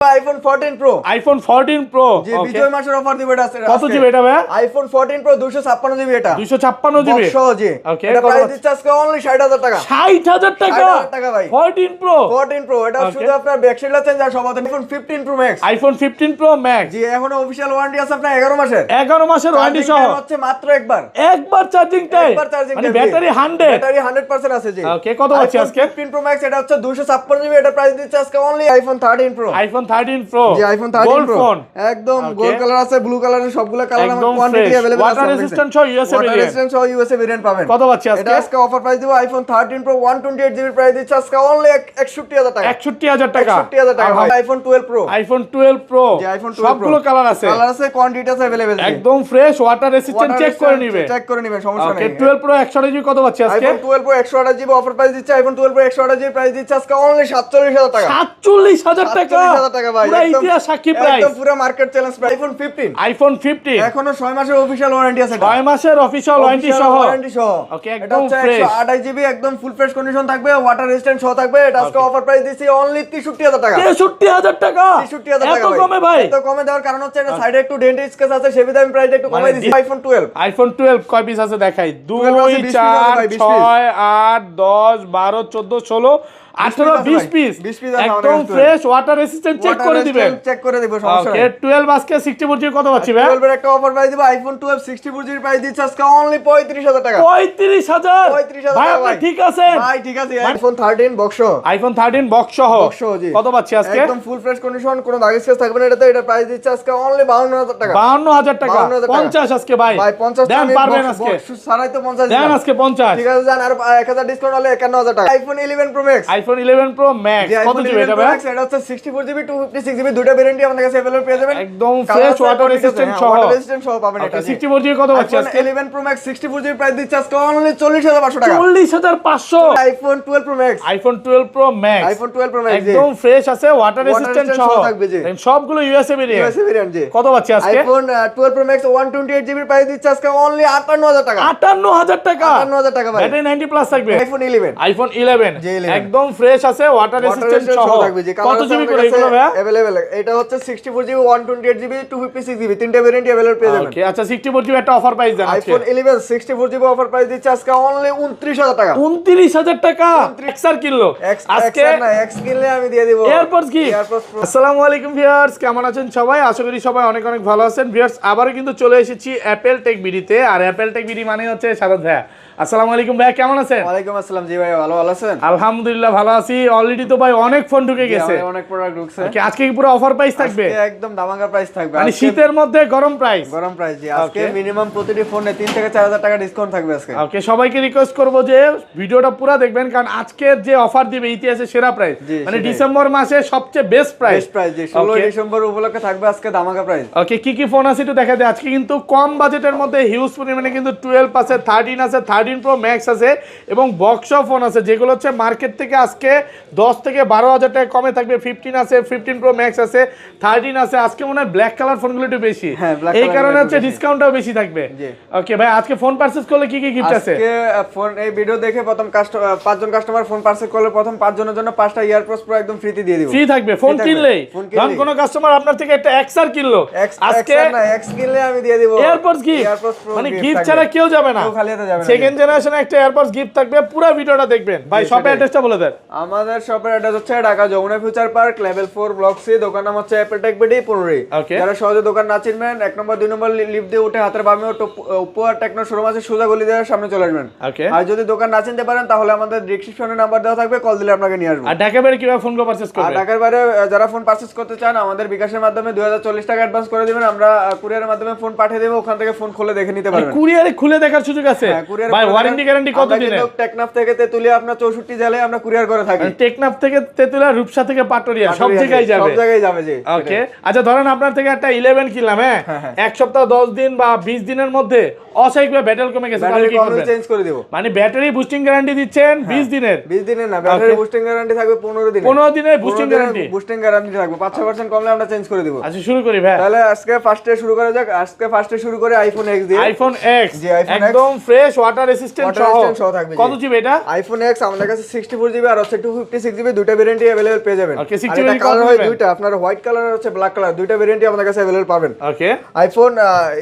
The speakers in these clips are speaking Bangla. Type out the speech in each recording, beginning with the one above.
আইফোন 14 প্রো আইফোন 14 প্রো জি বিজয় মাসের অফার দিব এটা আছে কত জিবি এটা ভাই আইফোন 14 প্রো 256 জিবি এটা 256 জিবি বক্স জি ওকে এটা প্রাইস দিচ্ছে আজকে অনলি 60000 টাকা 60000 টাকা 60000 টাকা ভাই 14 প্রো 14 প্রো এটা শুধু আপনার ব্যাকসাইডটা চেঞ্জ আর সব iPhone 15 pro max iPhone 15 pro max জি এখনো অফিশিয়াল ওয়ারেন্টি আছে আপনার 11 মাসের 11 মাসের ওয়ারেন্টি সহ হচ্ছে মাত্র একবার চার্জিং টাইম একবার চার্জিং মানে ব্যাটারি 100 ব্যাটারি 100% আছে জি ওকে কত আছে আজকে 15 প্রো ম্যাক্স এটা হচ্ছে 256 জিবি এটা প্রাইস দিচ্ছে আজকে only iPhone 13 pro iPhone 13 pro জি আইফোন 13 প্রো একদম গোল্ড কালার আছে ব্লু কালারের সবগুলো কালার আমার কোয়ান্টিটি अवेलेबल আছে ওয়াটার রেজিস্ট্যান্ট সহ ইউএসএ ওয়াটার রেজিস্ট্যান্ট সহ ইউএসএ ভেরিয়েন্ট পাবেন কত পাচ্ছি আজকে এটা আজকে অফার প্রাইস দিব আইফোন 13 প্রো 128 জিবি প্রাইস দিচ্ছে আজকে অনলি 61000 টাকা 61000 টাকা 61000 টাকা আইফোন 12 প্রো আইফোন 12 প্রো জি আইফোন 12 সবগুলো কালার আছে কোয়ান্টিটি আছে अवेलेबल একদম ফ্রেশ ওয়াটার রেজিস্ট্যান্ট চেক করে নিবে সমস্যা নেই ওকে 12 প্রো 128 জিবি কত পাচ্ছি আজকে iPhone 12 pro 128 GB offer price দিচ্ছে আইফোন 12 প্রো 128 জিবি প্রাইস দিচ্ছে আজকে অনলি 47000 টাকা 47000 টাকা 47000 টাকা ভাই পুরো ইতিহাস সাক্ষী প্রাইস একদম পুরো মার্কেট চ্যালেঞ্জ প্রাইস আইফোন 15 এখনো 6 মাসের অফিশিয়াল ওয়ারেন্টি আছে 6 মাসের অফিশিয়াল ওয়ারেন্টি সহ ওকে এটা একদম ফ্রেশ 128 জিবি একদম ফুল ফ্রেশ কন্ডিশন থাকবে ওয়াটার রেজিস্ট্যান্ট সহ থাকবে এটা আজকে অফার প্রাইস দিচ্ছি অনলি 63000 টাকা 63000 টাকা 63000 টাকা এত কমে ভাই এত কমে দেওয়ার কারণ হচ্ছে এটা সাইডে একটু ডেন্ট স্কেচ আছে সেবিধা আমি প্রাইস একটু কমাই দিছি আইফোন 12 আইফোন 12 কয় পিস আছে দেখাই 2 4 6 8 10 12 14 16 18 20 পিস একদম ফ্রেশ ওয়াটার রেজিস্ট্যান্ট চেক করে দিবেন চেক করে দিব সমস্যা ওকে 12 আজকে 64 জিবি কত পাচ্ছি ভাই 12 এর একটা অফার প্রাইস দিব আইফোন 12 64 জিবি প্রাইস দিচ্ছে আজকে অনলি 35000 টাকা 35000 ভাই আপনি ঠিক আছেন ভাই ঠিক আছে আইফোন 13 বক্স আইফোন 13 বক্স সহ কত পাচ্ছি আজকে একদম ফুল ফ্রেশ কন্ডিশন কোনো দাগ স্কেচ থাকবে না এটাতে এটা প্রাইস দিচ্ছে আজকে অনলি 52000 টাকা 52000 টাকা 50 আজকে ভাই ভাই 50 দেন পারবেন আজকে সারাই তো 50 দেন আজকে 50 ঠিক আছে জান আর 1000 ডিসকাউন্ট হলে 51000 টাকা iPhone 11 pro max iPhone 11 pro max কত জিবি এটা ভাই এটা হচ্ছে 64 জিবি 256 জিবি দুটো ভেরিয়েন্টই আমাদের কাছে अवेलेबल পেয়ে যাবেন একদম ফ্রেশ ওয়াটার রেজিস্ট্যান্ট সহ ওয়াটার রেজিস্ট্যান্ট সহ পাবেন এটা 64 জিবি কত পাচ্ছি আজকে 11 প্রো ম্যাক্স 64 জিবি প্রাইস দিচ্ছে আজকে অনলি 40500 টাকা 40500 iPhone 12 pro max iPhone 12 pro max iPhone 12 pro max একদম ফ্রেশ আছে ওয়াটার রেজিস্ট্যান্ট সহ সবগুলো ইউএসএ ভেরিয়েন্ট জি কত পাচ্ছি আজকে iPhone 12 pro max 128 GB price দিচ্ছে আজকে অনলি 58000 টাকা 58000 টাকা 58000 টাকা ভাই ব্যাটারি 90 প্লাস থাকবে আইফোন 11 আইফোন 11 একদম ফ্রেশ আছে ওয়াটার রেজিস্ট্যান্ট সহ কত জিবি করে এগুলো ভাই अवेलेबल এটা হচ্ছে 64 জিবি 128 জিবি 256 জিবি তিনটা ভেরিয়েন্ট अवेलेबल পেয়ে যাবেন ওকে আচ্ছা 64 জিবি একটা অফার প্রাইস দেন আজকে আইফোন 11 64 জিবি অফার প্রাইস দিচ্ছে আজকে অনলি 29000 টাকা 29000 টাকা এক্সআর কিনলো আজকে না এক্স কিনলে আমি দিয়ে দেব এয়ারপডস কি আসসালামু আলাইকুম ভিউয়ার্স কেমন আছেন সবাই আশা করি সবাই অনেক অনেক ভালো আছেন ভিউয়ার্স আবারো কিন্তু চলে এসেছি অ্যাপল টেক বিডিতে আর অ্যাপল টেক বিডি মানে হচ্ছে সাদাত ভাই আসসালামু আলাইকুম ভাই কেমন আছেন ওয়ালাইকুম আসসালাম জি ভাই ভালো আছেন আলহামদুলিল্লাহ ভালো আছি অলরেডি তো ভাই অনেক ফোন ঢুকে গেছে অনেক প্রোডাক্ট ঢুকছে ওকে আজকে কি পুরো অফার প্রাইস থাকবে আজকে একদম দামাকা প্রাইস থাকবে মানে শীতের মধ্যে গরম প্রাইস জি আজকে মিনিমাম প্রতিটি ফোনে 3 থেকে 4000 টাকা ডিসকাউন্ট থাকবে আজকে ওকে সবাইকে রিকোয়েস্ট করব যে ভিডিওটা পুরো দেখবেন কারণ আজকের যে অফার দিবে ইতিহাসের সেরা প্রাইস মানে ডিসেম্বর মাসে সবচেয়ে বেস্ট প্রাইস জি 16 ডিসেম্বর উপলক্ষে থাকবে আজকে দামাকা প্রাইস ওকে কি ফোন আছে একটু দেখা দেয় আজকে কিন্তু কম বাজেটের মধ্যে হিউজ পরিমাণে কিন্তু 12 আছে 13 আছে 13 প্রো ম্যাক্স আছে এবং বক্স ফোন আছে যেগুলো হচ্ছে মার্কেট থেকে আজকে 10 থেকে 12000 টাকা কমে থাকবে 15 আছে 15 প্রো ম্যাক্স আছে 13 আছে আজকে মনে হয় ব্ল্যাক কালার ফোনগুলো একটু বেশি এই কারণে হচ্ছে ডিসকাউন্টটাও বেশি থাকবে ওকে ভাই আজকে ফোন পারচেজ করলে কি গিফট আছে আজকে ফোন এই ভিডিও দেখে প্রথম পাঁচজন কাস্টমার ফোন পারচেজ করলে প্রথম 5 জনের জন্য 5টা ইয়ারপডস প্রো একদম ফ্রিতে দিয়ে দিব ফ্রি থাকবে ফোন কিনলেই ধরুন কোন কাস্টমার আপনার থেকে একটা এক্সআর কিনলো আজকে না এক্স কিনলে আমি দিয়ে দিব এয়ারপডস গিফট মানে গিফট ছাড়া কেউ যাবে না খালি হাতে যাবে না সেকেন্ড জেনারেশন একটা এয়ারপডস গিফট থাকবে পুরো ভিডিওটা দেখবেন ভাই শপের অ্যাড্রেসটা বলে দেন আমাদের শপের অ্যাড্রেস হচ্ছে Dhaka Jamuna future park level 4 block C দোকান নাম হচ্ছে অ্যাপল টেক বিডি 15 যারা সহজে দোকান না চিনবেন 1 নম্বর 2 নম্বর লিফট দিয়ে উঠে হাতের বামে ওপো আর টেকনো শোরুম আছে সোজা গলি দিয়ে সামনে চলে আসবেন আর যদি দোকান না চিনতে পারেন তাহলে আমাদের ডেসক্রিপশনে নাম্বার দেওয়া থাকবে কল দিলে আপনাকে নিয়ে আসবো আর ঢাকা বাইরে কিভাবে ফোন পারচেজ করবেন আর ঢাকার বাইরে যারা ফোন পারচেজ করতে চান আমাদের বিকাশের মাধ্যমে 2040 টাকা অ্যাডভান্স করে দিবেন আমরা কুরিয়ারের মাধ্যমে ফোন পাঠিয়ে দেব ওখান থেকে ফোন খুলে দেখে নিতে পারবেন কুরিয়ারে খুলে দেখার সুযোগ আছে ভাই ওয়ারেন্টি গ্যারান্টি কত দিনের টেকনাফ থেকে তেতুলিয়া আপনার 64 জেলায় আমরা কুরিয়ার করে থাকি টেকনাফ থেকে তেতুলিয়া রূপসা থেকে পাটুরিয়া সব জায়গায় যাবে জি ওকে আচ্ছা ধরেন আপনার থেকে একটা 11 কিনলাম এক সপ্তাহ 10 দিন বা 20 দিনের মধ্যে অস্বাভাবিকভাবে ব্যাটারি কমে গেছে তাহলে কি করবেন চেঞ্জ করে দেব মানে ব্যাটারি বুস্টিং গ্যারান্টি দিচ্ছেন 20 দিনের 20 দিনের না ব্যাটারি বুস্টিং গ্যারান্টি থাকবে 15 দিনের 15 দিনের বুস্টিং গ্যারান্টি থাকবে 5% কমলে আমরা চেঞ্জ করে দেব আচ্ছা শুরু করি ভাই তাহলে আজকে ফার্স্টে শুরু করা যাক আইফোন এক্স দিয়ে আইফোন এক্স একদম ফ্রেশ ওয়াটার রেসিস্ট্যান্ট সহ থাকবে। কত জিবি এটা? আইফোন এক্স আমাদের কাছে 64 জিবি আর হচ্ছে 256 জিবি দুইটা ভেরিয়েন্টই अवेलेबल পেয়ে যাবেন। ওকে, আর এটা কালার হয় দুইটা, আপনার হোয়াইট কালার আর হচ্ছে ব্ল্যাক কালার, দুইটা ভেরিয়েন্টই আমাদের কাছে अवेलेबल পাবেন। ওকে, আইফোন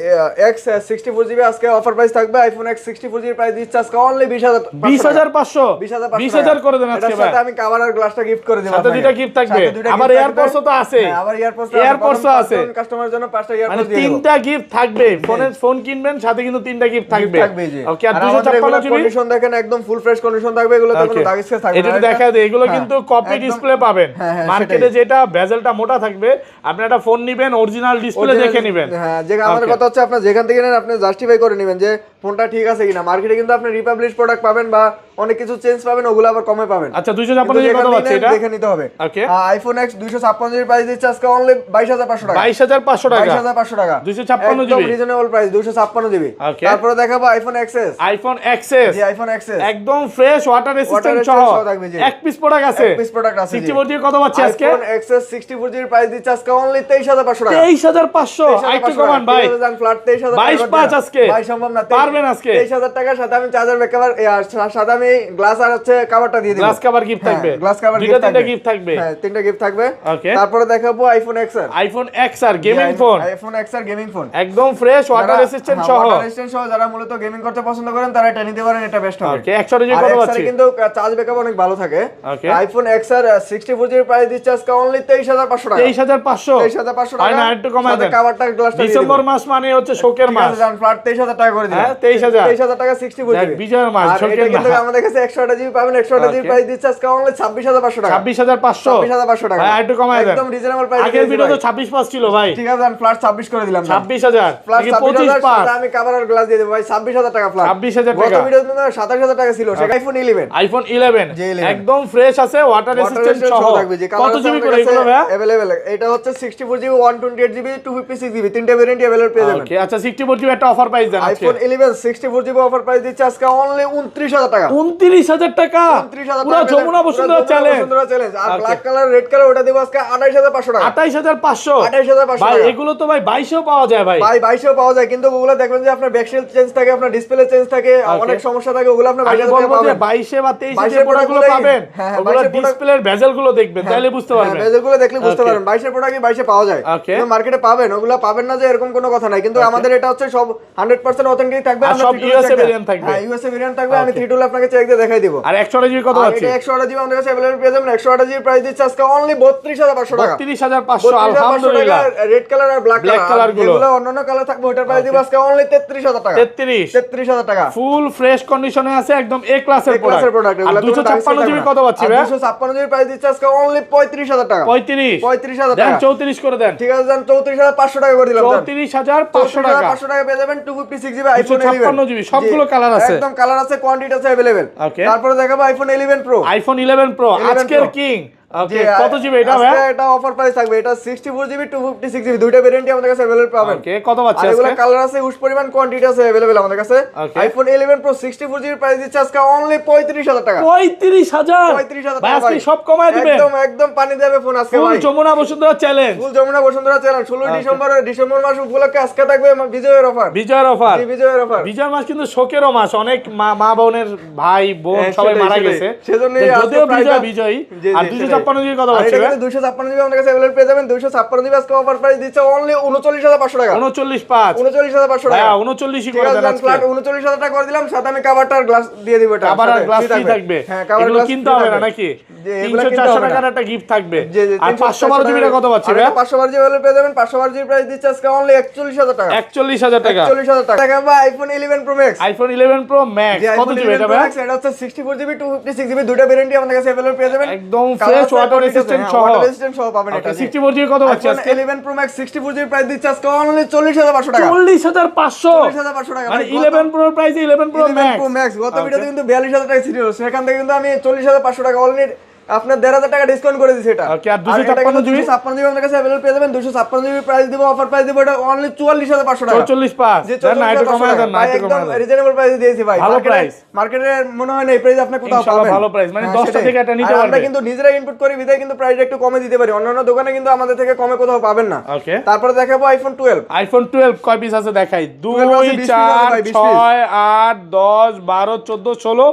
এক্স 64 জিবি আজকে অফার প্রাইস থাকবে। আইফোন এক্স 64 জিবি প্রাইস দিচ্ছে আজকে অনলি 20500 20000 করে দেন আজকে ভাই। সাথে আমি কভার আর গ্লাসটা গিফট করে দেব। সাথে দুইটা গিফট থাকবে, আবার এয়ারপডসও তো আছে। হ্যাঁ, আবার এয়ারপডসও আছে। কাস্টমারের জন্য 5টা এয়ারপডস দিয়ে দেব। তিনটা গিফট থাকবে, ফোন কিনবেন সাথে কিন্তু তিনটা গিফট থাকবে। ওকে, আর 256 জিবি কন্ডিশন দেখেন একদম ফুল ফ্রেশ কন্ডিশন থাকবে, এগুলোতে কোনো দাগ স্ক্র্যাচ থাকবে না। এটা দেখা যায় এগুলো কিন্তু কপি ডিসপ্লে পাবেন। মার্কেটে যেটা বেজেলটা মোটা থাকবে, আপনি একটা ফোন নেবেন অরিজিনাল ডিসপ্লে দেখে নেবেন। হ্যাঁ, যে আমাদের কথা হচ্ছে আপনি যেখান থেকে নেন আপনি জাস্টিফাই করে নেবেন যে ফোনটা ঠিক আছে কিনা। মার্কেটে কিন্তু আপনি রিপাবলিশ প্রোডাক্ট পাবেন বা অনেক কিছু চেঞ্জ পাবেন, ওগুলো আবার কমে পাবেন। আচ্ছা, 256 জিবি কত আছে এটা? দেখে নিতে হবে। ওকে, আইফোন এক্স 256 জিবি প্রাইস দিচ্ছে আজকে অনলি 22500 টাকা। 22500 টাকা, 22500 টাকা 256 জিবি একদম রিজনেবল প্রাইস 256 জিবি। তারপরে দেখাবো আইফোন এক্সএস। আইফোন এক্সএস, জি আইফোন এক্সএস একদম ফ্রেশ ওয়াটার রেসিস্ট্যান্ট সহ এক পিস প্রোডাক্ট আছে। এক পিস প্রোডাক্ট আছে। 64 জিবি কত পাচ্ছি আজকে? আইফোন এক্সএস 64 জিবি প্রাইস দিচ্ছে আজকে অনলি 23500 টাকা। 23500 আইটু কমান ভাই, 22500 আজকে ভাই সম্ভব না, পারবেন আজকে 23000 টাকার সাথে আমি চার্জার ব্যাক কভার সাথে আমি গ্লাস আর হচ্ছে কভারটা দিয়ে দেব। গ্লাস কভার গিফট থাকবে, গ্লাস কভার দুটো তিনটা গিফট থাকবে। হ্যাঁ, তিনটা গিফট থাকবে। ওকে, তারপরে দেখাবো iPhone XR. IPhone XR gaming phone, iPhone XR gaming phone একদম ফ্রেশ ওয়াটার রেসিস্ট্যান্ট সহ। ওয়াটার রেসিস্ট্যান্ট সহ যারা মূলত গেমিং করতে পছন্দ করেন তারা এটা নিতে পারেন, এটা বেস্ট হবে। ওকে, 100 জিবি কত পাচ্ছি? কিন্তু চার্জ ব্যাকআপ অনেক ভালো থাকে। ওকে, আইফোন এক্সআর 64 জিবি প্রাইস দিচ্ছে আজকে অনলি 23500 টাকা। 23500 টাকা। না একটু কমায় দেন। কভারটা গ্লাসটা ডিসেম্বর মাস মানে হচ্ছে শোকের মাস। জান ফ্ল্যাট 23000 টাকা করে দিলাম। হ্যাঁ, 23000 টাকা 64 জিবি বিজয়ের মাস আর শোকের এটা কিন্তু মাস। আমাদের কাছে 100 জিবি পাবেন। 100 জিবি প্রাইস দিচ্ছে আজকে অনলি 26500 টাকা। 26500 টাকা। ভাই একটু কমায় দেন, একদম রিজনেবল প্রাইস। আগের ভিডিও তো 26 পাস ছিল ভাই। ঠিক আছে, ফ্ল্যাট 26 করে দিলাম। 26000 ফ্ল্যাট নাকি 25 25 পাস? আমি কভার আর গ্লাস দিয়ে দেব ভাই। 26000 টাকা ফ্ল্যাট। 26000 গত টাকা। ভিডিওতে 27000 টাকা ছিল। সেটা আইফোন 11। আইফোন 11 একদম ফ্রেশ আছে, ওয়াটার রেসিস্ট্যান্ট সহ। কত জিবি করে এগুলো ভাই? अवेलेबल এটা হচ্ছে 64 জিবি 128 জিবি 256 জিবি তিনটা ভেরিয়েন্ট अवेलेबल পেয়ে যাবেন। ওকে, আচ্ছা 64 জিবি একটা অফার প্রাইস দেন আজকে। আইফোন 11 64 জিবি অফার প্রাইস দিচ্ছে আজকে অনলি 29000 টাকা। 29000 টাকা, 29000 পুরো যমুনা বসুন্ধরা চ্যালেঞ্জ। আর ব্ল্যাক কালার রেড কালার ওটা দেব আজকে 28500 টাকা। 28500 28500 ভাই, এগুলো তো ভাই 2200 পাওয়া যায় ভাই। ভাই 2200 পাওয়া যায়, কিন্তু ওগুলো দেখবেন যে আপনার ব্যাকশেল চেঞ্জ থাকে, আপনার ডিসপ্লে চেঞ্জ থাকে, অনেক সমস্যা থাকে, ওগুলো আপনি 2200 টাকা পাবেন। 22 বা 23 যে প্রোডাক্টগুলো পাবেন, ওগুলো ডিসপ্লের বেজেলগুলো দেখবেন, তাহলে বুঝতে পারবেন। বেজেলগুলো দেখলে বুঝতে পারবেন 22 এর প্রোডাক্টই 22 এ পাওয়া যায়। কিন্তু মার্কেটে পাবেন, ওগুলো পাবেন না যে এরকম কোনো কথা নাই। কিন্তু আমাদের এটা হচ্ছে সব 100% অথেন্টিক থাকবে। আমরা সব ইউএসএ ভেরিয়েন্ট থাকবে। হ্যাঁ, ইউএসএ ভেরিয়েন্ট থাকবে। আমি 3 টুল আপনাকে চেক দিয়ে দেখাই দিব। আর 100 জিবি কত আছে? এটা 100 জিবি আমাদের কাছে अवेलेबल পেয়ে যাবেন। 100 জিবি প্রাইস দিচ্ছে আজকে অনলি 32500 টাকা। 32500 আলহামদুলিল্লাহ। রেড কালার আর ব্ল্যাক কালার গুলো, যেগুলো অন্যান্য কালার থাকবে ওটার প্রাইস দিব আজকে অনলি 33000 টাকা। 33000 টাকা ফুল ফ্রেশ কন্ডিশনে আছে, একদম এ ক্লাসের প্রোডাক্ট। আর 256 জিবি কত পাচ্ছি ভাই? 256 জিবি প্রাইস দিচ্ছে আজকে অনলি 35000 টাকা। 35000 টাকা। দেন 34 করে দেন। ঠিক আছে, দেন 34500 টাকা করে দিলাম। 34500 টাকা। 500 টাকা পেয়ে যাবেন 256 জিবি আইফোন 11। 256 জিবি সবগুলো কালার আছে, একদম কালার আছে, কোয়ান্টিটি আছে अवेलेबल। তারপরে দেখাবো আইফোন 11 প্রো। আইফোন 11 প্রো আজকের কিং। ওকে, কত জিবি এটা ভাই? এটা অফার প্রাইস থাকবে। এটা 64 জিবি 256 জিবি দুইটা ভেরিয়েন্টই আমাদের কাছে अवेलेबल পাবেন। ওকে, কত পাচ্ছি আজকে? এগুলা কালার আছে, উস পরিমাণ কোয়ান্টিটি আছে अवेलेबल আমাদের কাছে। আইফোন 11 প্রো 64 জিবি প্রাইস দিচ্ছে আজকে অনলি 35000 টাকা। 35000 ভাই, আজকে সব কমায় দিবেন। একদম পানি দেবে ফোন আজকে ভাই। ফুল যমুনা বসুন্ধরা চ্যালেঞ্জ। ফুল যমুনা বসুন্ধরা চ্যালেঞ্জ 16 ডিসেম্বর মাস উপলক্ষে আজকে থাকবে বিজয়ের অফার। বিজয়ের অফার। বিজয়ের অফার। বিজয় মাস কিন্তু শোকেরও মাস, অনেক মা বোনের ভাই বোন সবাই মারা গেছে, সেজন্যই যদিও বিজয়। আর 256 জিবি কত পাচ্ছি? 256 জিবি আমাদের কাছে अवेलेबल পেয়ে যাবেন। 256 জিবি আজকে অফার প্রাইস দিচ্ছে অনলি 39500 টাকা। 39500 টাকা। 39ই করে দেন আজকে। 39000 টাকা করে দিলাম, সাথে আমি কভারটার গ্লাস দিয়ে দিব। এটা কভার আর গ্লাস ফ্রি থাকবে। হ্যাঁ, কভার এগুলো গ্লাস কিনতে হবে না নাকি? 300-400 টাকার একটা গিফট থাকবে। আর 512 জিবি কত পাচ্ছি ভাই? 512 জিবি अवेलेबल পেয়ে যাবেন। 512 জিবি প্রাইস দিচ্ছে আজকে অনলি 41000 টাকা। 41000 টাকা। 41000 টাকা। টাকা iPhone 11 pro max. IPhone 11 pro max কত জিবি এটা ভাই? এটা হচ্ছে 64 জিবি 256 জিবি দুইটা ভেরিয়েন্টই আমাদের কাছে अवेलेबल পেয়ে যাবেন। একদম ফ্রেশ ওয়াটার রেসিস্ট্যান্ট সহ। ওয়াটার রেসিস্ট্যান্ট সহ পাবেন এটা। 64 জিবি কত পাচ্ছি আজকে? 11 প্রো ম্যাক্স 64 জিবি প্রাইস দিচ্ছে আজকে অনলি 40500 টাকা। 40500 টাকা। মানে 11 প্রোর প্রাইসে 11 প্রো ম্যাক্স। গত ভিডিওতে কিন্তু 42000 টাকা ছিল, সেখান থেকে কিন্তু আমি 40500 টাকা অলরেডি আপনার 1500 টাকা ডিসকাউন্ট করে দিছি এটা। ওকে, আর 256 জিবি 256 জিবি আমাদের কাছে अवेलेबल পেয়ে যাবেন। 256 জিবি প্রাইস দিব, অফার প্রাইস দিব এটা অনলি 44500 টাকা। 44500 জি, দেন না, একটু কমায় দেন না, একটু একদম কমায় দেন। রিজনেবল প্রাইসে দিয়েছি ভাই। ভালো প্রাইস, মার্কেটে মনে হয় না এই প্রাইস আপনি কোথাও ইনশাআল্লাহ পাবেন। ভালো প্রাইস, মানে হ্যাঁ, 10টা সেটাই। থেকে এটা নিতে আর পারবে। আমরা কিন্তু নিজেরা ইনপুট করি বিধায় কিন্তু প্রাইসটা একটু কমে দিতে পারি, অন্যান্য দোকানে কিন্তু আমাদের থেকে কমে কোথাও পাবেন না। ওকে, তারপরে দেখাবো আইফোন 12। আইফোন 12 কয় পিস আছে দেখাই? 2 আছে, 20 piece 4 আছে ভাই, 20 6 8 10 12 14 16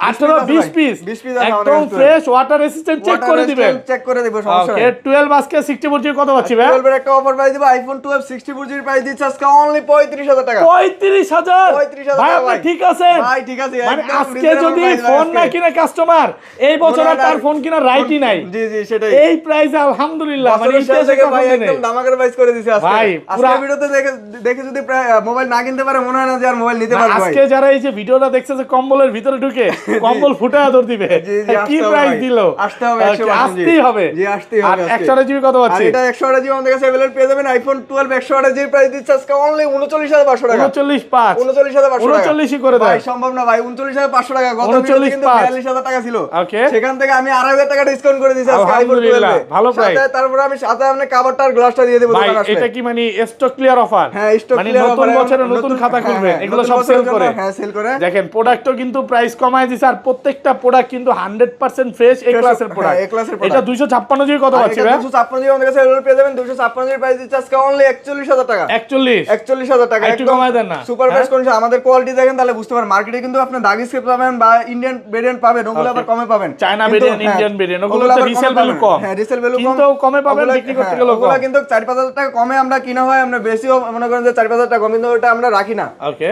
18 20 পিস 20 piece আছে আমাদের একদম কাছে। ফ্রেশ ওয়াটার রেসিস্ট্যান্ট চেক করে দিবেন। চেক করে দিব, সমস্যা ওকে, নেই। 12 আজকে 64 জিবি কত পাচ্ছি ভাই? 12 এর একটা অফার প্রাইস দিব, আইফোন 12 64 জিবি প্রাইস দিচ্ছে আজকে অনলি 35000 টাকা। 35000 35,000 ভাই, টাকা আপনি ভাই। ঠিক আছেন ভাই ঠিক আছে, মানে একদম আজকে reasonable যদি price ভাই ফোন না আজকে। কিনা কাস্টমার এই বছর আর তার ফোন কিনা রাইটই নাই। জি জি সেটাই। এই প্রাইসে আলহামদুলিল্লাহ মানে বছরের শেষ ইতিহাসে থেকে কথা ভাই নেই। একদম দামাকার প্রাইস করে দিছে আজকে। ভাই, পুরা- আজকে ভিডিওতে দেখে যদি মোবাইল না কিনতে পারে মনে হয় না যে আর মোবাইল নিতে না, পারবে ভাই। আজকে যারা এই যে ভিডিওটা দেখছে যে কম্বলের ভিতরে ঢুকে কম্বল ফুটায় ধর দিবে, জি, জি, কি আসতে হবে প্রাইস ভাই। দিল? আসতে হবে, ওকে, 100% আসতেই হবে। জি, আসতেই হবে আর আজকে। 128 জিবি কত আর পাচ্ছি? এটা 128 জিবি আমাদের কাছে अवेलेबल পেয়ে যাবেন। আইফোন 12 128 জিবি প্রাইস দিচ্ছে আজকে অনলি 39500 টাকা। 395 39500 টাকা। 39 করে দেয়। ভাই সম্ভব না ভাই, 39500 টাকা। গত 39,500 ভিডিওতে কিন্তু 42000 টাকা ছিল। ওকে। সেখান থেকে আমি 2500 টাকা ডিসকাউন্ট করে দিয়েছি আজকে আইফোন 12 আলহামদুলিল্লাহ, এ। ভালো প্রাইস। সাথে তারপর আমি সাথে আপনি কভারটা আর গ্লাসটা দিয়ে দেব ভাই দোকানে আসলে। এটা কি মানে স্টক ক্লিয়ার অফার? হ্যাঁ, stock মানে clear নতুন offer, বছরে নতুন খাতা হ্যাঁ, খুলবেন, হ্যাঁ, এগুলো নতুন সব বছরের সেল জন্য, করে। হ্যাঁ, সেল করে। দেখেন প্রোডাক্টও কিন্তু প্রাইস কমায় দিছে, আর প্রত্যেকটা প্রোডাক্ট কিন্তু 100% ফ্রেশ এ ক্লাসের হ্যাঁ, প্রোডাক্ট। A class-এর এটা product। 256 জিবি কত আর পাচ্ছি এটা ভাই? 256 জিবি আমাদের কাছে अवेलेबल পেয়ে যাবেন। 256 জিবি প্রাইস দিচ্ছে আজকে অনলি 41000 টাকা। 41 টাকা। একটু কমায় দেন না। Super price condition. আমাদের কোয়ালিটি দেখেন তাহলে বুঝতে পারেন। মার্কেটে কিন্তু আপনি দাগি স্কেপ পাবেন বা ইন্ডিয়ান ভেরিয়েন্ট পাবেন, ওগুলো আবার কমে পাবেন। চায়না কিন্তু, ভেরিয়েন্ট, হ্যাঁ, ইন্ডিয়ান ভেরিয়েন্ট, ওগুলো ওগুলো তো আবার রিসেল কমে ভ্যালু পাবেন। কম। হ্যাঁ, রিসেল ভ্যালু কম। কিন্তু কমে পাবেন, ওগুলো- বিক্রি করতে হ্যাঁ, গেলেও ওগুলো কম। কিন্তু 4-5000 টাকা কমে আমরা কিনা হয়, আমরা বেশিও মনে করেন যে 4-5000 টাকা কম, কিন্তু ওটা আমরা রাখি না। ওকে,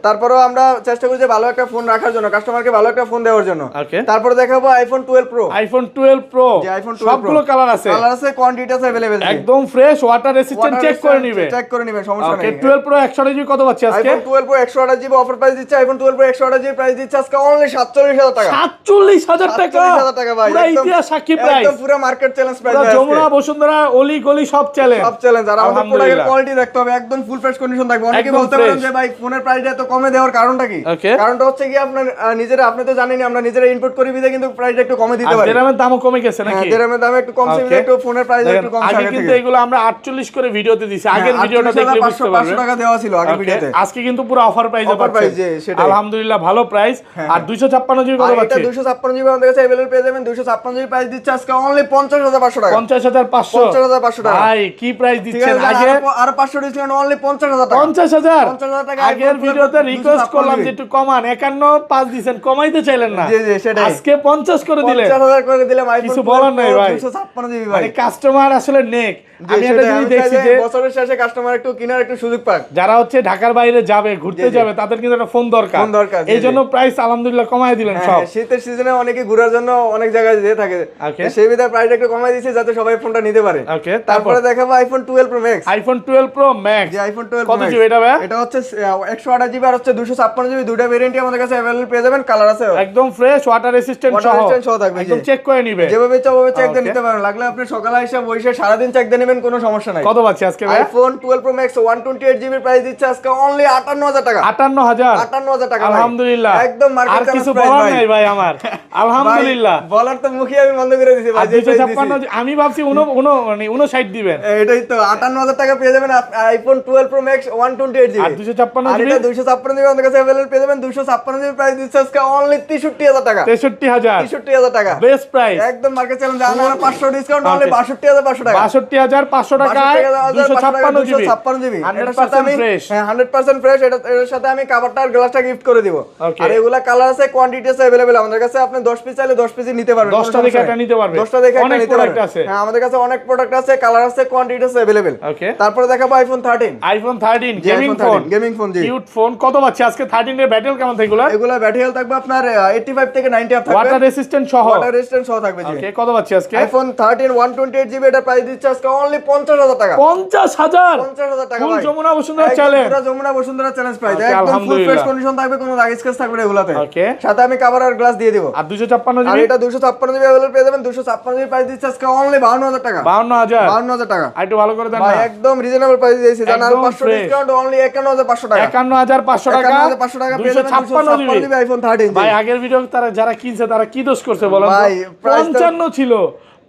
তারপরেও আমরা চেষ্টা করি যে ভালো একটা ফোন রাখার জন্য, কাস্টমারকে ভালো একটা ফোন দেওয়ার জন্য। ওকে। তারপরে দেখাবো আইফোন 12 প্রো। আইফোন 12 প্রো যে আইফোন 12 সবগুলো কালার আছে, কালার আছে, কোয়ান্টিটি আছে अवेलेबल। একদম ফ্রেশ ওয়াটার রেসিস্ট্যান্ট চেক করে নিবে। চেক করে নেবেন, সমস্যা ওকে, নেই। 12 প্রো 128 জিবি কত পাচ্ছি আজকে? IPhone 12 pro 128 GB offer price দিচ্ছে। আইফোন 12 প্রো 128 জিবি প্রাইস দিচ্ছে আজকে অনলি 47000 টাকা। 47000 টাকা। 47000 টাকা ভাই, পুরো একদম ইতিহাস সাক্ষী প্রাইস। একদম পুরো মার্কেট চ্যালেঞ্জ প্রাইস পুরো ভাই যমুনা বসুন্ধরা অলি গলি সব চ্যালেঞ্জ। সব চ্যালেঞ্জ। আর আমাদের প্রোডাক্টের আলহামদুলিল্লাহ। কোয়ালিটি দেখতে হবে, একদম ফুল ফ্রেশ কন্ডিশন থাকবে। অনেকে একদম বলতে পারেন fresh। যে ভাই ফোনের প্রাইসটা এত কমে দেওয়ার কারণটা কি? Okay. কারণটা হচ্ছে কি আপনার নিজেরা, আপনি তো জানেনই আমরা নিজেরা ইনপুট করি বিধায় কিন্তু প্রাইসটা একটু কমে দিতে আর পারি। দেরামের দামও কমে গেছে হ্যাঁ, নাকি? দেরামের দাম একটু কমছে Okay. বিধায় একটু ফোনের প্রাইস দেখেন, একটু কম আগে থাকে কিন্তু থেকে। এগুলো আমরা 48 করে ভিডিওতে দিছি, আগের হ্যাঁ, ভিডিওটা 48,500 দেখলে বুঝতে পারবেন। টাকা দেওয়া ছিল আগের Okay, ভিডিওতে। আজকে কিন্তু পুরো অফার প্রাইসে Offer price, জি, সেটাই। আলহামদুলিল্লাহ ভালো প্রাইস। আর 256 জিবি কত আর এটা পাচ্ছি? 256 জিবি আমাদের কাছে अवेलेबल পেয়ে যাবেন। 256 জিবি প্রাইস দিচ্ছে আজকে অনলি 50500 টাকা। 50500 50500 টাকা। ভাই কি প্রাইস ঠিক দিচ্ছেন আছে, আগে? আর 500 ডিসকাউন্ট অনলি 50000 টাকা। 50000 50,000 টাকা আগের iPhone ভিডিওতে 12 রিকোয়েস্ট করলাম যে 256 একটু কমান, 51 দিবেন, কমাইতে চাইলেন না। জি, জি, সেটাই। আজকে 50 করে দিলেন। 50,000 করে দিলাম আইফোন কিছু বলার নাই ভাই। 256 জিবি ভাই। মানে কাস্টমার আসলে নেক। জি, আমি একটা সেটাই। জিনিস আমি দেখছি চাই যে যে বছরের শেষে কাস্টমার একটু কেনার একটু সুযোগ পাক। যারা হচ্ছে ঢাকার বাইরে যাবে, ঘুরতে জি, জি। যাবে, তাদের কিন্তু একটা ফোন দরকার। ফোন দরকার, জি, এই জন্য প্রাইস আলহামদুলিল্লাহ কমায় দিলেন হ্যাঁ, সব। হ্যাঁ, শীতের সিজনে অনেকে ঘোরার জন্য অনেক জায়গায় যেতে থাকে। Okay. সেই বিধায় প্রাইসটা একটু কমাই দিয়েছি যাতে সবাই ফোনটা নিতে পারে। ওকে, তারপরে দেখাবো iPhone 12 pro max. IPhone 12 pro max যে আইফোন 12 কত Pro Max। জিবি এটা ভাই? এটা হচ্ছে 128 জিবি আর হচ্ছে 256 জিবি, দুটো ভেরিয়েন্টই আমাদের কাছে अवेलेबल পেয়ে যাবেন। কালার আছে, একদম ফ্রেশ ওয়াটার রেসিস্ট্যান্ট Water সহ resistant সহ থাকবে, একদম জি। চেক করে নিবে। যেভাবে চাও ওভাবে চেক দিয়ে Okay. নিতে পারেন। লাগলে আপনি সকালে এসে বসে সারা দিন চেক দিয়ে নেবেন, কোনো সমস্যা নাই। কত পাচ্ছি আজকে ভাই? IPhone 12 pro max 128 GB price দিচ্ছে আজকে অনলি 58000 টাকা। 58000 58000 টাকা ভাই। আলহামদুলিল্লাহ। একদম মার্কেট আর কিছু প্রাইস বলার ভাই। নাই ভাই আমার। আলহামদুলিল্লাহ। ভাই, বলার তো মুখে আমি বন্ধ করে দিছি ভাই, আর যে price 256 দিছি। আমি ভাবছি 59 দিবেন। এটাই তো 58000 টাকা পেয়ে যাবেন আইফোন 12 প্রো ম্যাক্স 128 জিবি। আর 256 আর এটা 256 জিবি আমাদের কাছে अवेलेबल পেয়ে যাবেন। 256 জিবি প্রাইস দিচ্ছে আজকে অনলি 63000 টাকা। 63000 63000 টাকা। Best price. একদম মার্কেট চ্যালেঞ্জ। আর 500 ডিসকাউন্ট অনলি 62500 টাকা। 62500 টাকায় 256 জিবি 256 জিবি 100% ফ্রেশ। হ্যাঁ 100% ফ্রেশ। এর সাথে আমি কভারটা আর গ্লাসটা গিফট করে দিব। Okay. আর এগুলা কালার আছে, কোয়ান্টিটি আছে अवेलेबल আমাদের কাছে। আপনি 10 পিস চাইলে 10 পিসই নিতে পারবেন। 10টা দেখে একটা নিতে পারবে। 10টা দেখে একটা অনেক নিতে প্রোডাক্ট পারবেন। আছে। হ্যাঁ আমাদের কাছে অনেক প্রোডাক্ট আছে, কালার আছে, কোয়ান্টিটি আছে अवेलेबल। ওকে, তারপরে দেখাবো আইফোন 13। আইফোন 13 জি, gaming iPhone phone 13 gaming phone, জি। কিউট ফোন কত পাচ্ছি আজকে? 13 এর ব্যাটেল কেমন থাকে এগুলা? এগুলা ব্যাটারি হেলথ থাকবে আপনার 85 থেকে 90 আপ থাকবে। ওয়াটার রেসিস্ট্যান্ট সহ। ওয়াটার রেজিস্ট্যান্ট সহ থাকবে, জি। ওকে, কত পাচ্ছি আজকে? আইফোন 13 128 জিবি এটা প্রাইস দিচ্ছে আজকে অনলি 50000 টাকা। 50000 50000 টাকা ফুল ভাই। যমুনা বসুন্ধরা একদম চ্যালেঞ্জ। পুরো Jamuna Bashundhara challenge price. Okay, একদম ফুল আলহামদুলিল্লাহ। ফ্রেশ কন্ডিশন থাকবে, কোনো দাগ স্কেচ থাকবে না এগুলাতে। ওকে, সাথে আমি কভার আর গ্লাস দিয়ে দিব। আর 256 আর জিবি এটা 256 জিবি अवेलेबल পেয়ে যাবেন। 256 জিবি প্রাইস দিচ্ছে আজকে অনলি 52000 টাকা। 52000 52000 টাকা। আর একটু ভালো করে দেন ভাই না। একদম রিজনেবল প্রাইস দিয়েছি জান। আর একদম 500 fresh। ডিসকাউন্ট অনলি 51500 টাকা। 51500 টাকা 51500 টাকা পেয়ে যাবেন 256 256 জিবি আইফোন 13, ভাই আগের ভিডিও তারা যারা কিনছে তারা কি দোষ করছে বলেন তো? ভাই, price টা- 55 ছিল,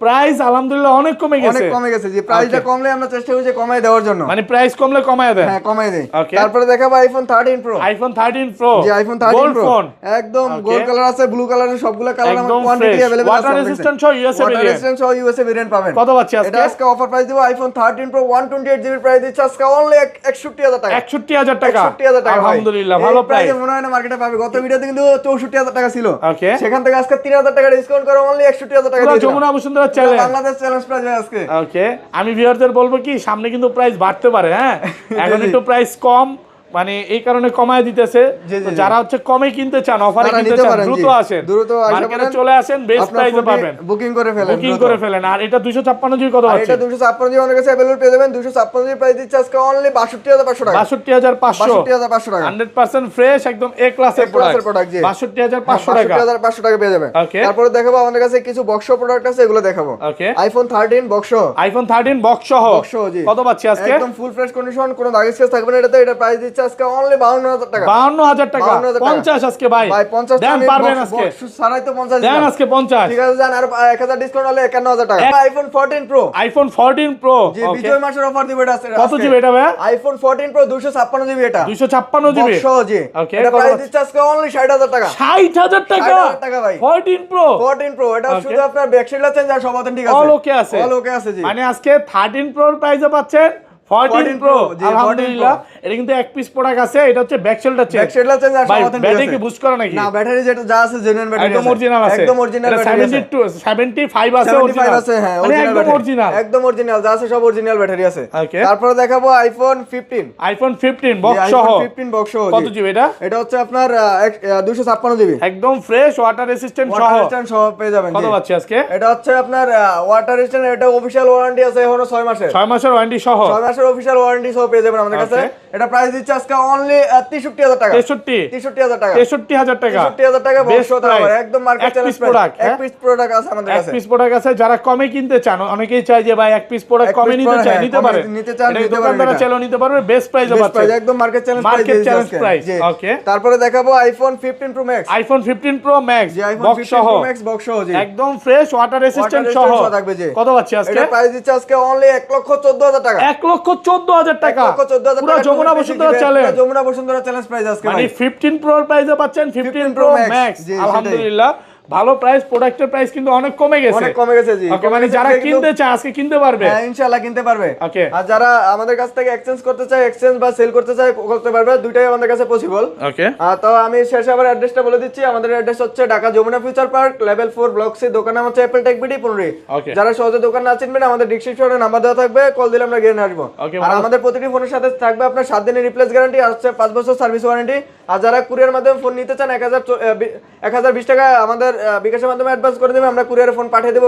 প্রাইস আলহামদুলিল্লাহ অনেক কমে অনেক গেছে। কমে গেছে জি, প্রাইসটা কমলে আমরা চেষ্টা করি যে কমাই দেওয়ার জন্য। মানে প্রাইস কমলে কমায় দেন। হ্যাঁ, কমাই দেই। Okay. তারপরে দেখাবো আইফোন 13 প্রো। আইফোন 13 প্রো, জি, আইফোন 13 গোল্ড প্রো ফোন, একদম Okay. গোল্ড কালার আছে, ব্লু কালারের সবগুলো কালার আমার একদম কোয়ান্টিটি ফ্রেশ, अवेलेबल আছে। ওয়াটার রেজিস্ট্যান্ট সহ ইউএসএ ওয়াটার ভেরিয়েন্ট। রেজিস্ট্যান্ট সহ ইউএসএ ভেরিয়েন্ট পাবেন। কত পাচ্ছি আজকে? এটা আজকে অফার প্রাইস দিব আইফোন 13 প্রো 128 জিবি প্রাইস দিচ্ছে আজকে অনলি 61000 টাকা। 61000 টাকা, 61000 টাকা ভাই। আলহামদুলিল্লাহ এই ভালো প্রাইস। প্রাইসে মনে হয় না মার্কেটে পাবে। গত ভিডিওতে কিন্তু 64000 টাকা ছিল, Okay. সেখান থেকে আজকে 3000 টাকা ডিসকাউন্ট করে অনলি 61000 টাকা পুরো দিয়ে দিলাম। Jamuna Bashundhara challenge, Bangladesh challenge price আজকে। ওকে। আমি ভিউয়ারদের বলবো কি সামনে কিন্তু প্রাইস বাড়তে পারে, হ্যাঁ এখন জি। একটু প্রাইস কম, মানে এই কারণে কমায় দিতেছে। জি, জি, তো জি। যারা হচ্ছে কমে কিনতে চান, অফারে তারা কিনতে নিতে চান, পারেন, দ্রুত জি। আসেন, দ্রুত আসা মার্কেটে করেন। চলে আসেন, বেস্ট আপনার প্রাইসে ফোনটি পাবেন, বুকিং করে ফেলেন, বুকিং দ্রুত। করে ফেলেন। আর এটা 256 জিবি কত আর আছে? এটা 256 জিবি আমাদের কাছে अवेलेबल পেয়ে যাবেন। 256 জিবি প্রাইস দিচ্ছে আজকে অনলি 62500 টাকা। 62500, 62500 টাকা। 100% ফ্রেশ, একদম এ ক্লাসের ক্লাসের প্রোডাক্ট। প্রোডাক্ট, জি। 62500 টাকা। 62500 টাকা পেয়ে যাবেন। Okay. তারপরে দেখাবো আমাদের কাছে কিছু বক্স প্রোডাক্ট আছে, এগুলো দেখাবো। Okay. IPhone 13 box, iPhone 13 box সহ বক্স জি। কত পাচ্ছি আজকে? একদম ফুল ফ্রেশ কন্ডিশন, কোনো দাগ স্কেচ থাকবে না এটাতে। এটা প্রাইস দিচ্ছে আজকে অনলি 52000 টাকা। 52000 টাকা, 52,000 টাকা। 50 আজকে ভাই। ভাই 50 দেন টাকা পারবেন আজকে, সারাই তো 50 দেন দিলাম। আজকে 50। ঠিক আছে, জান আর 1000 ডিসকাউন্ট হলে 51000 টাকা। আইফোন 14 প্রো, আইফোন 14 প্রো, জি, বিজয় মাসের অফার দিব এটা। কত জিবি এটা ভাই? আইফোন 14 প্রো 256 জিবি এটা। 256 জিবি, বক্স জি। Okay, এটা কত প্রাইস আছে? দিচ্ছে আজকে অনলি 60000 টাকা। 60000 টাকা, 60000 টাকা ভাই। 14 প্রো, 14 প্রো এটা Okay. শুধু আপনার ব্যাকসাইড চেঞ্জ আর সব অথেন্টিক আছে। অল ওকে আছে, অল ওকে আছে জি। মানে আজকে 13 প্রোর প্রাইসে পাচ্ছেন 14 প্রো। জি, 14 আলহামদুলিল্লাহ, এটা কিন্তু এক পিস প্রোডাক্ট আছে, এটা হচ্ছে ব্যাকশেলটা চেঞ্জ। ব্যাকসাইড চেঞ্জ আর ভাই সব অথেন্টিক ব্যাটারি আছে। কি বুস্ট করা নাকি? না, ব্যাটারি যেটা যা আছে জেনুইন ব্যাটারি একদম অরিজিনাল আছে, একদম অরিজিনাল এটা ব্যাটারি আছে। 75 আছে, 75 অরিজিনাল আছে, হ্যাঁ, মানে অরিজিনাল একদম ব্যাটারি। অরিজিনাল, একদম অরিজিনাল যা আছে সব অরিজিনাল ব্যাটারি আছে। Okay. তারপরে দেখাবো আইফোন 15। আইফোন 15 বক্স জি, সহ iPhone 15 বক্স সহ কত জি। জিবি এটা? এটা হচ্ছে আপনার 256 জিবি। একদম ফ্রেশ, ওয়াটার রেসিস্ট্যান্ট সহ ওয়াটার রেজিস্ট্যান্ট সহ পেয়ে যাবেন কত জি। পাচ্ছি আজকে? এটা হচ্ছে আপনার ওয়াটার রেজিস্ট্যান্ট, এটা অফিশিয়াল ওয়ারেন্টি আছে এখনো 6 মাসের। 6 মাসের ওয়ারেন্টি সহ 6 মাসের অফিশিয়াল ওয়ারেন্টি সহ পেয়ে যাবেন আমাদের কাছে। Okay. এটা প্রাইস দিচ্ছে আজকে অনলি 63000 টাকা। 63000 টাকা। 63000 টাকা, 63000 টাকা বক্স Best হতে price। হবে একদম মার্কেট এক চ্যালেঞ্জ piece product, এক হ্যাঁ? পিস প্রোডাক্ট আছে আমাদের এক কাছে। পিস প্রোডাক্ট আছে, যারা কমে কিনতে চান, অনেকেই চায় যে ভাই এক পিস প্রোডাক্ট এক কমে piece নিতে product, চায়, হ্যাঁ, নিতে কমে পারে, নিতে চান, এটা নিতে পারেন দোকানদাররা এটা। চাইলেও নিতে পারবে, বেস্ট প্রাইসে Best পাচ্ছে, price, একদম market challenge Market challenge price, okay. তারপরে দেখাবো iPhone 15 pro max. IPhone 15 pro max জি, আইফোন বক্স 15 সহ প্রো ম্যাক্স বক্স সহ জি। একদম ফ্রেশ, ওয়াটার রেসিস্ট্যান্ট Water সহ resistant সহ থাকবে জি। কত পাচ্ছি আজকে? এটা প্রাইস দিচ্ছে আজকে অনলি 1,14,000 টাকা। 1,14,000 টাকা, 1,14,000 পুরো টাকা। Jamuna Bashundhara challenge, Jamuna Bashundhara challenge price আজকে মানে ভাই। 15 প্রোর প্রাইসে পাচ্ছেন 15 প্রো Pro Max, ম্যাক্স। জি, সেটাই। আলহামদুলিল্লাহ ভালো প্রাইস, প্রোডাক্টের প্রাইস কিন্তু অনেক কমে গেছে, অনেক কমে গেছে জি। ওকে, মানে যারা কিনতে চায় আজকে কিনতে পারবে, হ্যাঁ, ইনশাআল্লাহ কিনতে পারবে। Okay. আর যারা আমাদের কাছ থেকে এক্সচেঞ্জ করতে চায়, এক্সচেঞ্জ বা সেল করতে চায় করতে পারবে, দুইটাই আমাদের কাছে পসিবল। ওকে। তো আমি শেষে আবার অ্যাড্রেসটা বলে দিচ্ছি। আমাদের অ্যাড্রেস হচ্ছে Dhaka Jamuna future park level 4 block C, দোকান নাম হচ্ছে অ্যাপল টেক বিডি 15। Okay. যারা সহজে দোকান না চিনবেন, আমাদের ডেসক্রিপশনে নাম্বার দেওয়া থাকবে, কল দিলে আমরা গিয়ে নিয়ে আসবো। Okay, আর ভালো। আমাদের প্রতিটি ফোনের সাথে থাকবে আপনার 7 দিনের রিপ্লেস গ্যারান্টি আর হচ্ছে 5 বছর সার্ভিস ওয়ারেন্টি। আর যারা কুরিয়ার মাধ্যমে ফোন নিতে চান 1020 টাকা আমাদের বিকাশের মাধ্যমে অ্যাডভান্স করে দেবে, আমরা কুরিয়ারে ফোন পাঠিয়ে দেবো।